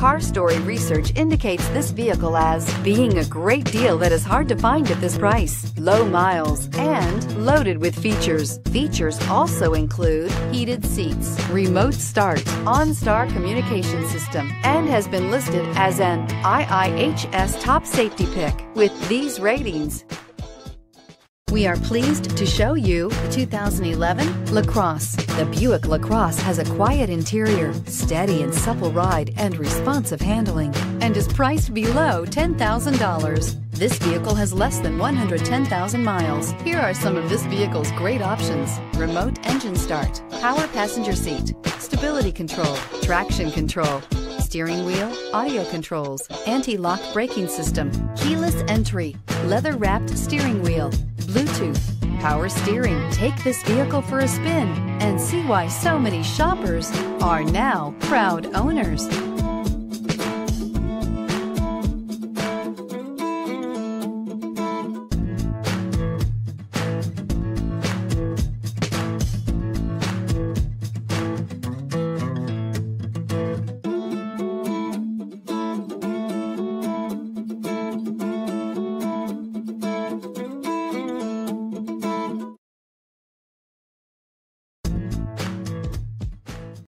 Car Story research indicates this vehicle as being a great deal that is hard to find at this price, low miles, and loaded with features. Features also include heated seats, remote start, OnStar communication system, and has been listed as an IIHS top safety pick with these ratings. We are pleased to show you the 2011 LaCrosse. The Buick LaCrosse has a quiet interior, steady and supple ride, and responsive handling, and is priced below $10,000. This vehicle has less than 110,000 miles. Here are some of this vehicle's great options: remote engine start, power passenger seat, stability control, traction control, steering wheel audio controls, anti-lock braking system, keyless entry, leather-wrapped steering wheel, Bluetooth, power steering. Take this vehicle for a spin and see why so many shoppers are now proud owners.